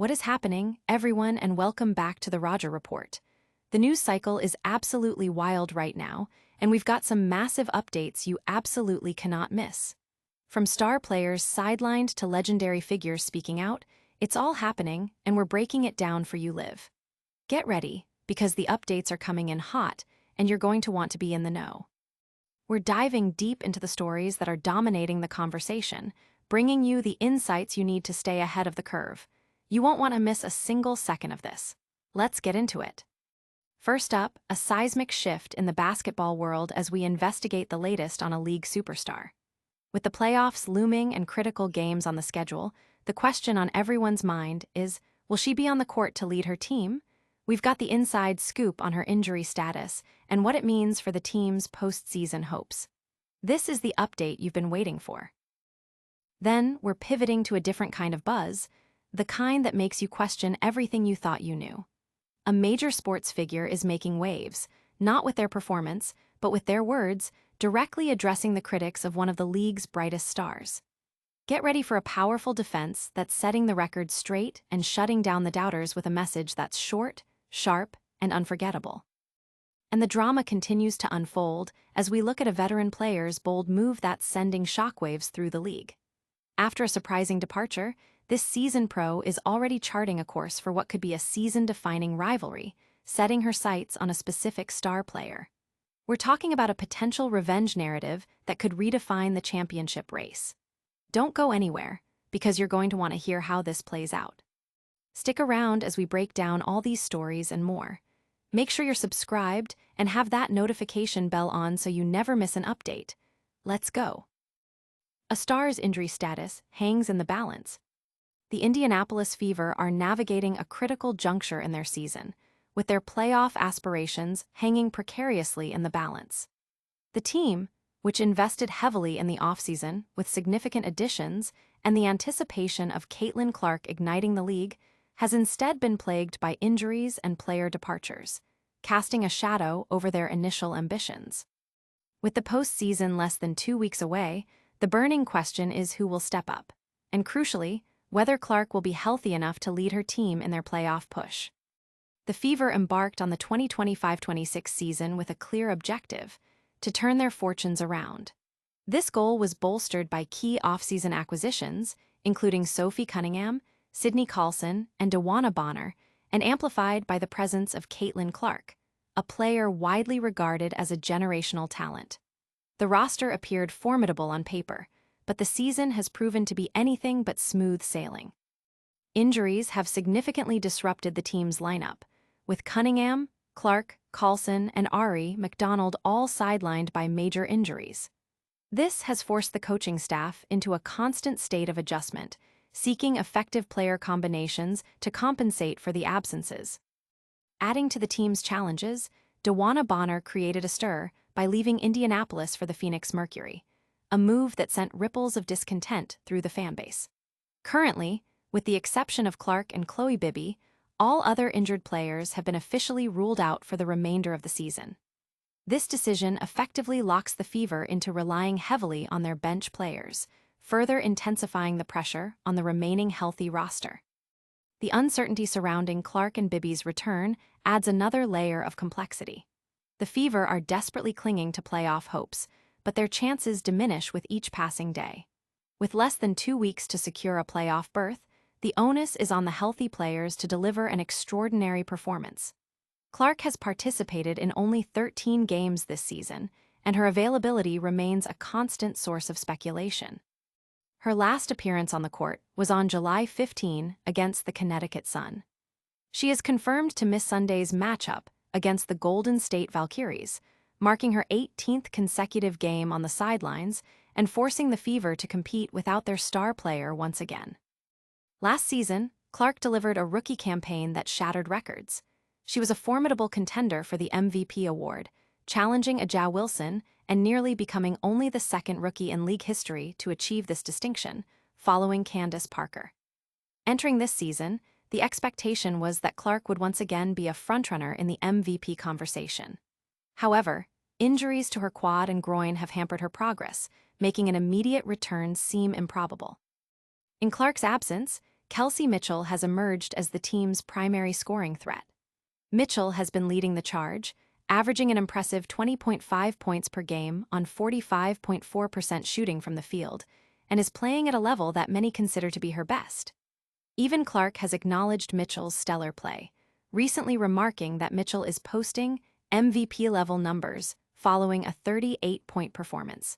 What is happening, everyone, and welcome back to the Roger Report. The news cycle is absolutely wild right now, and we've got some massive updates you absolutely cannot miss. From star players sidelined to legendary figures speaking out, it's all happening, and we're breaking it down for you live. Get ready, because the updates are coming in hot, and you're going to want to be in the know. We're diving deep into the stories that are dominating the conversation, bringing you the insights you need to stay ahead of the curve. You won't want to miss a single second of this. Let's get into it. First up, a seismic shift in the basketball world as we investigate the latest on a league superstar. With the playoffs looming and critical games on the schedule, the question on everyone's mind is, will she be on the court to lead her team? We've got the inside scoop on her injury status and what it means for the team's postseason hopes. This is the update you've been waiting for. Then, we're pivoting to a different kind of buzz, the kind that makes you question everything you thought you knew. A major sports figure is making waves, not with their performance, but with their words, directly addressing the critics of one of the league's brightest stars. Get ready for a powerful defense that's setting the record straight and shutting down the doubters with a message that's short, sharp, and unforgettable. And the drama continues to unfold as we look at a veteran player's bold move that's sending shockwaves through the league. After a surprising departure, this seasoned pro is already charting a course for what could be a season-defining rivalry, setting her sights on a specific star player. We're talking about a potential revenge narrative that could redefine the championship race. Don't go anywhere, because you're going to want to hear how this plays out. Stick around as we break down all these stories and more. Make sure you're subscribed and have that notification bell on so you never miss an update. Let's go. A star's injury status hangs in the balance. The Indianapolis Fever are navigating a critical juncture in their season, with their playoff aspirations hanging precariously in the balance. The team, which invested heavily in the offseason with significant additions and the anticipation of Caitlin Clark igniting the league, has instead been plagued by injuries and player departures, casting a shadow over their initial ambitions. With the postseason less than 2 weeks away, the burning question is who will step up, and crucially, whether Clark will be healthy enough to lead her team in their playoff push. The Fever embarked on the 2025-26 season with a clear objective: to turn their fortunes around. This goal was bolstered by key offseason acquisitions, including Sophie Cunningham, Sydney Carlson, and DeWanna Bonner, and amplified by the presence of Caitlin Clark, a player widely regarded as a generational talent. The roster appeared formidable on paper, but the season has proven to be anything but smooth sailing. Injuries have significantly disrupted the team's lineup, with Cunningham, Clark, Carlson, and Ari McDonald all sidelined by major injuries. This has forced the coaching staff into a constant state of adjustment, seeking effective player combinations to compensate for the absences. Adding to the team's challenges, DeWanna Bonner created a stir by leaving Indianapolis for the Phoenix Mercury, a move that sent ripples of discontent through the fanbase. Currently, with the exception of Clark and Chloe Bibby, all other injured players have been officially ruled out for the remainder of the season. This decision effectively locks the Fever into relying heavily on their bench players, further intensifying the pressure on the remaining healthy roster. The uncertainty surrounding Clark and Bibby's return adds another layer of complexity. The Fever are desperately clinging to playoff hopes, but their chances diminish with each passing day. With less than 2 weeks to secure a playoff berth, the onus is on the healthy players to deliver an extraordinary performance. Clark has participated in only 13 games this season, and her availability remains a constant source of speculation. Her last appearance on the court was on July 15 against the Connecticut Sun. She is confirmed to miss Sunday's matchup against the Golden State Valkyries, marking her 18th consecutive game on the sidelines and forcing the Fever to compete without their star player once again. Last season, Clark delivered a rookie campaign that shattered records. She was a formidable contender for the MVP award, challenging Aja Wilson and nearly becoming only the second rookie in league history to achieve this distinction, following Candace Parker. Entering this season, the expectation was that Clark would once again be a frontrunner in the MVP conversation. However, injuries to her quad and groin have hampered her progress, making an immediate return seem improbable. In Clark's absence, Kelsey Mitchell has emerged as the team's primary scoring threat. Mitchell has been leading the charge, averaging an impressive 20.5 points per game on 45.4% shooting from the field, and is playing at a level that many consider to be her best. Even Clark has acknowledged Mitchell's stellar play, recently remarking that Mitchell is posting MVP-level numbers following a 38-point performance.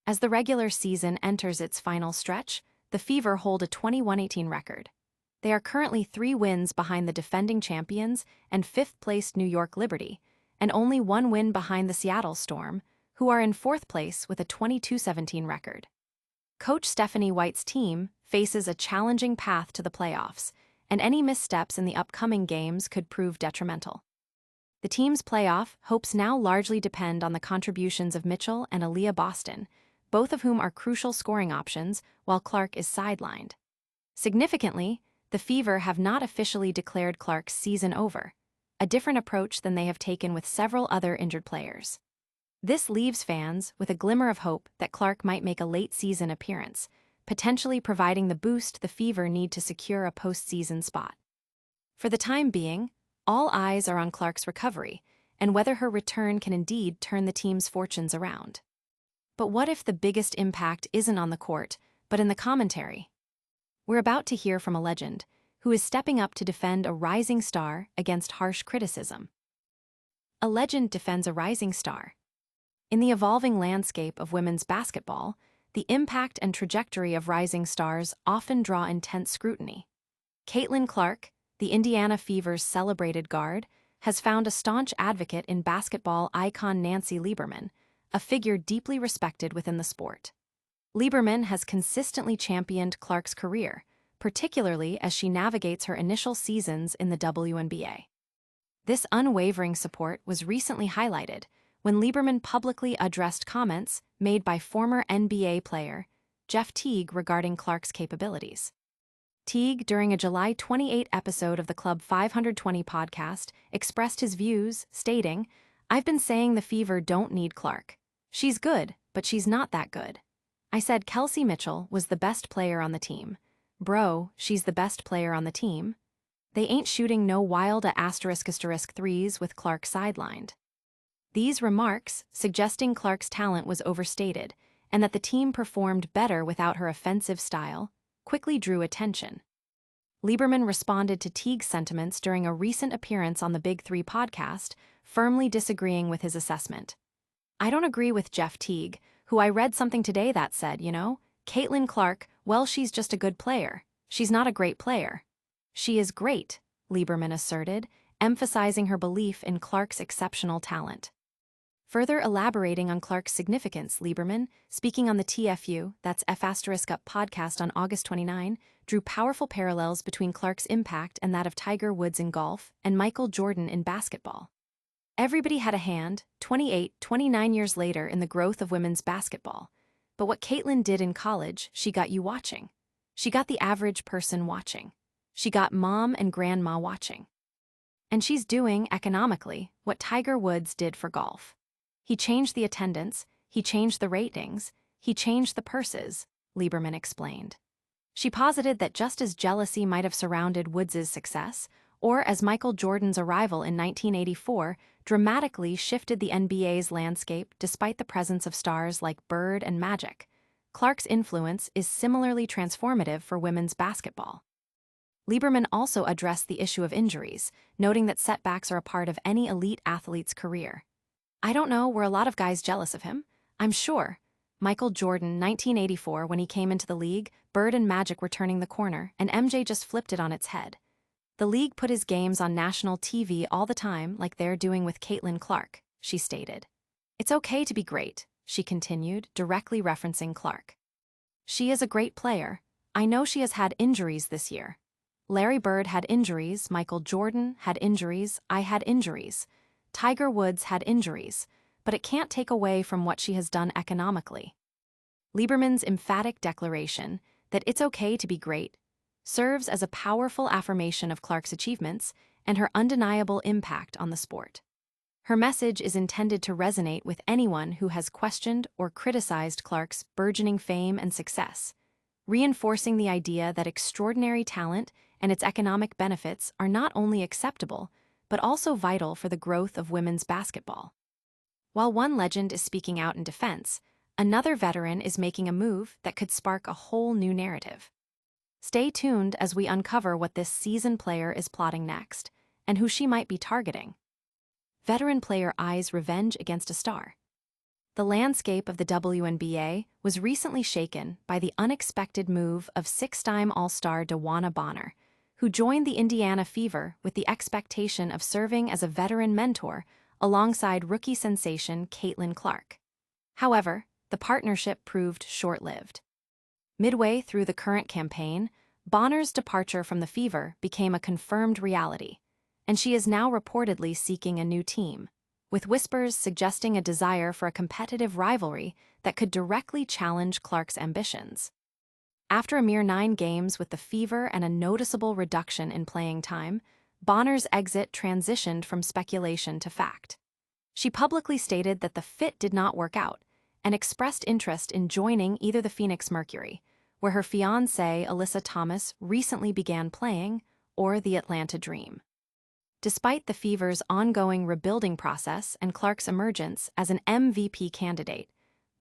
As the regular season enters its final stretch, the Fever hold a 21-18 record. They are currently 3 wins behind the defending champions and 5th-placed New York Liberty, and only 1 win behind the Seattle Storm, who are in 4th place with a 22-17 record. Coach Stephanie White's team faces a challenging path to the playoffs, and any missteps in the upcoming games could prove detrimental. The team's playoff hopes now largely depend on the contributions of Mitchell and Aaliyah Boston, both of whom are crucial scoring options while Clark is sidelined. Significantly, the Fever have not officially declared Clark's season over, a different approach than they have taken with several other injured players. This leaves fans with a glimmer of hope that Clark might make a late-season appearance, potentially providing the boost the Fever need to secure a postseason spot. For the time being, all eyes are on Clark's recovery and whether her return can indeed turn the team's fortunes around. But what if the biggest impact isn't on the court, but in the commentary? We're about to hear from a legend who is stepping up to defend a rising star against harsh criticism. A legend defends a rising star. In the evolving landscape of women's basketball, the impact and trajectory of rising stars often draw intense scrutiny. Caitlin Clark, the Indiana Fever's celebrated guard, has found a staunch advocate in basketball icon Nancy Lieberman, a figure deeply respected within the sport. Lieberman has consistently championed Clark's career, particularly as she navigates her initial seasons in the WNBA. This unwavering support was recently highlighted when Lieberman publicly addressed comments made by former NBA player Jeff Teague regarding Clark's capabilities. Teague, during a July 28 episode of the Club 520 podcast, expressed his views, stating, "I've been saying the Fever don't need Clark. She's good, but she's not that good. I said Kelsey Mitchell was the best player on the team. Bro, she's the best player on the team. They ain't shooting no wild *** threes with Clark sidelined." These remarks, suggesting Clark's talent was overstated and that the team performed better without her offensive style, quickly drew attention. Lieberman responded to Teague's sentiments during a recent appearance on the Big Three podcast, firmly disagreeing with his assessment. "I don't agree with Jeff Teague, who I read something today that said, Caitlin Clark, well, she's just a good player. She's not a great player." "She is great," Lieberman asserted, emphasizing her belief in Clark's exceptional talent. Further elaborating on Clark's significance, Lieberman, speaking on the TFU, that's F*** Up podcast on August 29, drew powerful parallels between Clark's impact and that of Tiger Woods in golf and Michael Jordan in basketball. Everybody had a hand, 29 years later, in the growth of women's basketball. But what Caitlin did in college, she got you watching. She got the average person watching. She got mom and grandma watching. And she's doing, economically, what Tiger Woods did for golf. He changed the attendance, he changed the ratings, he changed the purses, Lieberman explained. She posited that just as jealousy might have surrounded Woods' success, or as Michael Jordan's arrival in 1984 dramatically shifted the NBA's landscape despite the presence of stars like Bird and Magic, Clark's influence is similarly transformative for women's basketball. Lieberman also addressed the issue of injuries, noting that setbacks are a part of any elite athlete's career. "I don't know, were a lot of guys jealous of him? I'm sure. Michael Jordan, 1984, when he came into the league, Bird and Magic were turning the corner, and MJ just flipped it on its head. The league put his games on national TV all the time like they're doing with Caitlin Clark," she stated. "It's okay to be great," she continued, directly referencing Clark. "She is a great player. I know she has had injuries this year. Larry Bird had injuries, Michael Jordan had injuries, I had injuries. Tiger Woods had injuries, but it can't take away from what she has done economically." Lieberman's emphatic declaration that it's okay to be great serves as a powerful affirmation of Clark's achievements and her undeniable impact on the sport. Her message is intended to resonate with anyone who has questioned or criticized Clark's burgeoning fame and success, reinforcing the idea that extraordinary talent and its economic benefits are not only acceptable, but also vital for the growth of women's basketball. While one legend is speaking out in defense, another veteran is making a move that could spark a whole new narrative. Stay tuned as we uncover what this seasoned player is plotting next, and who she might be targeting. Veteran player eyes revenge against a star. The landscape of the WNBA was recently shaken by the unexpected move of six-time All-Star DeWanna Bonner, who joined the Indiana Fever with the expectation of serving as a veteran mentor alongside rookie sensation Caitlin Clark. However, the partnership proved short-lived. Midway through the current campaign, Bonner's departure from the Fever became a confirmed reality, and she is now reportedly seeking a new team, with whispers suggesting a desire for a competitive rivalry that could directly challenge Clark's ambitions. After a mere 9 games with the Fever and a noticeable reduction in playing time, Bonner's exit transitioned from speculation to fact. She publicly stated that the fit did not work out, and expressed interest in joining either the Phoenix Mercury, where her fiancé Alyssa Thomas recently began playing, or the Atlanta Dream. Despite the Fever's ongoing rebuilding process and Clark's emergence as an MVP candidate,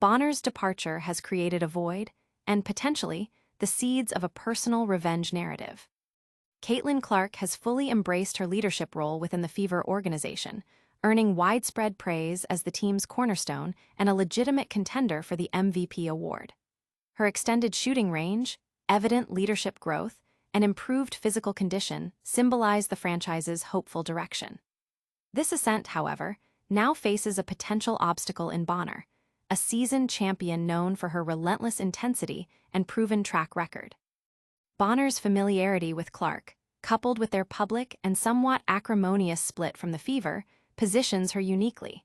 Bonner's departure has created a void and, potentially, the seeds of a personal revenge narrative. Caitlin Clark has fully embraced her leadership role within the Fever organization, earning widespread praise as the team's cornerstone and a legitimate contender for the MVP award. Her extended shooting range, evident leadership growth, and improved physical condition symbolize the franchise's hopeful direction. This ascent, however, now faces a potential obstacle in Bonner, a seasoned champion known for her relentless intensity and proven track record. Bonner's familiarity with Clark, coupled with their public and somewhat acrimonious split from the Fever, positions her uniquely.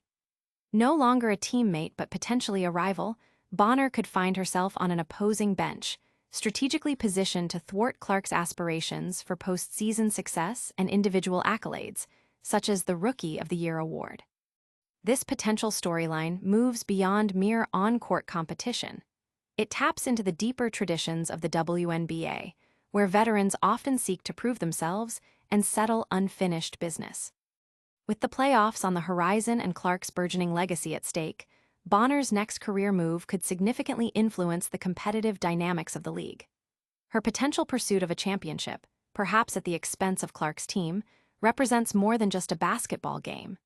No longer a teammate but potentially a rival, Bonner could find herself on an opposing bench, strategically positioned to thwart Clark's aspirations for postseason success and individual accolades, such as the Rookie of the Year award. This potential storyline moves beyond mere on-court competition. It taps into the deeper traditions of the WNBA, where veterans often seek to prove themselves and settle unfinished business. With the playoffs on the horizon and Clark's burgeoning legacy at stake, Bonner's next career move could significantly influence the competitive dynamics of the league. Her potential pursuit of a championship, perhaps at the expense of Clark's team, represents more than just a basketball game.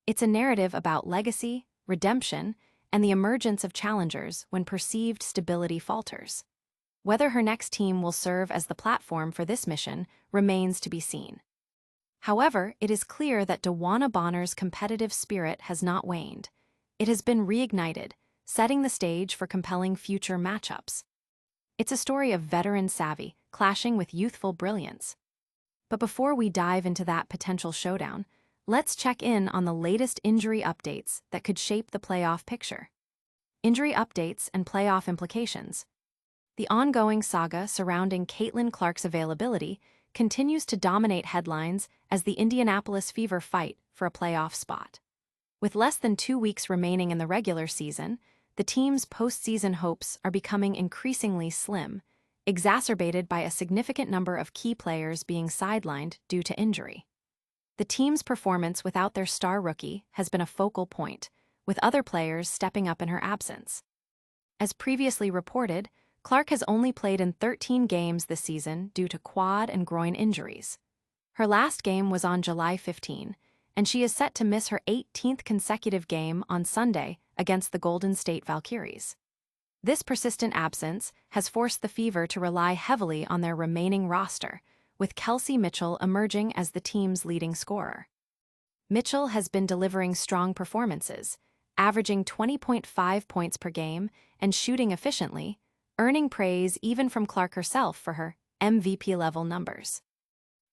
It's a narrative about legacy, redemption, and the emergence of challengers when perceived stability falters. Whether her next team will serve as the platform for this mission remains to be seen. However, it is clear that DeWanna Bonner's competitive spirit has not waned. It has been reignited, setting the stage for compelling future matchups. It's a story of veteran savvy clashing with youthful brilliance. But before we dive into that potential showdown, let's check in on the latest injury updates that could shape the playoff picture. Injury updates and playoff implications. The ongoing saga surrounding Caitlin Clark's availability continues to dominate headlines as the Indianapolis Fever fight for a playoff spot. With less than 2 weeks remaining in the regular season, the team's postseason hopes are becoming increasingly slim, exacerbated by a significant number of key players being sidelined due to injury. The team's performance without their star rookie has been a focal point, with other players stepping up in her absence. As previously reported, Clark has only played in 13 games this season due to quad and groin injuries. Her last game was on July 15, and she is set to miss her 18th consecutive game on Sunday against the Golden State Valkyries. This persistent absence has forced the Fever to rely heavily on their remaining roster, with Kelsey Mitchell emerging as the team's leading scorer. Mitchell has been delivering strong performances, averaging 20.5 points per game and shooting efficiently, earning praise even from Clark herself for her MVP-level numbers.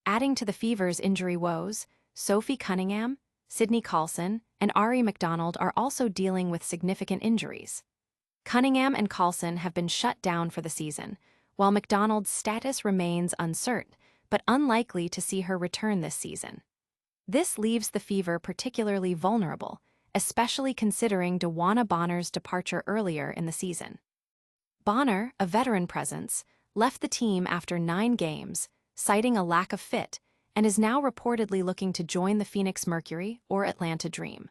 Adding to the Fever's injury woes, Sophie Cunningham, Sydney Carlson, and Ari McDonald are also dealing with significant injuries. Cunningham and Carlson have been shut down for the season, while McDonald's status remains uncertain, but unlikely to see her return this season. This leaves the Fever particularly vulnerable, especially considering DeWanna Bonner's departure earlier in the season. Bonner, a veteran presence, left the team after 9 games, citing a lack of fit, and is now reportedly looking to join the Phoenix Mercury or Atlanta Dream.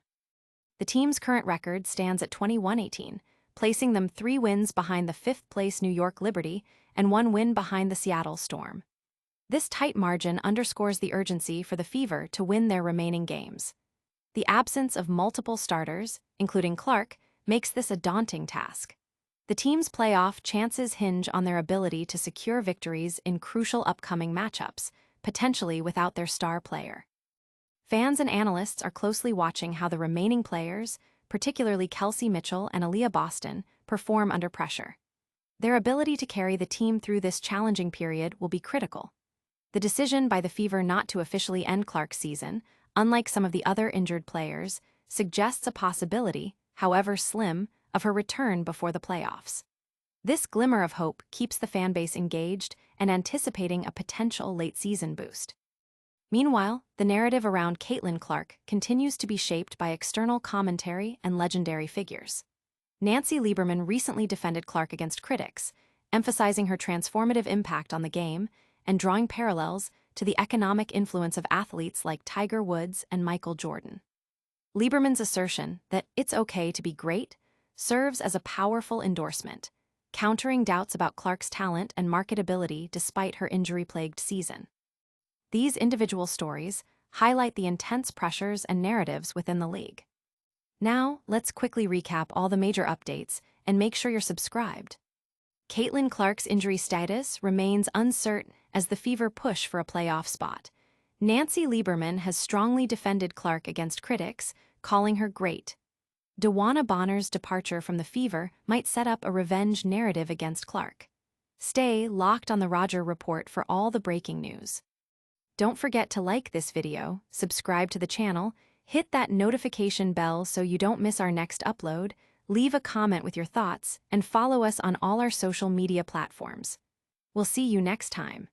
The team's current record stands at 21-18, placing them 3 wins behind the 5th-place New York Liberty and 1 win behind the Seattle Storm. This tight margin underscores the urgency for the Fever to win their remaining games. The absence of multiple starters, including Clark, makes this a daunting task. The team's playoff chances hinge on their ability to secure victories in crucial upcoming matchups, potentially without their star player. Fans and analysts are closely watching how the remaining players, particularly Kelsey Mitchell and Aaliyah Boston, perform under pressure. Their ability to carry the team through this challenging period will be critical. The decision by the Fever not to officially end Clark's season, unlike some of the other injured players, suggests a possibility, however slim, of her return before the playoffs. This glimmer of hope keeps the fanbase engaged and anticipating a potential late-season boost. Meanwhile, the narrative around Caitlin Clark continues to be shaped by external commentary and legendary figures. Nancy Lieberman recently defended Clark against critics, emphasizing her transformative impact on the game and drawing parallels to the economic influence of athletes like Tiger Woods and Michael Jordan. Lieberman's assertion that it's okay to be great serves as a powerful endorsement, countering doubts about Clark's talent and marketability despite her injury-plagued season. These individual stories highlight the intense pressures and narratives within the league. Now, let's quickly recap all the major updates and make sure you're subscribed. Caitlin Clark's injury status remains uncertain as the Fever push for a playoff spot. Nancy Lieberman has strongly defended Clark against critics, calling her great. DeWanna Bonner's departure from the Fever might set up a revenge narrative against Clark. Stay locked on the Roger Report for all the breaking news. Don't forget to like this video, subscribe to the channel, hit that notification bell so you don't miss our next upload, leave a comment with your thoughts, and follow us on all our social media platforms. We'll see you next time.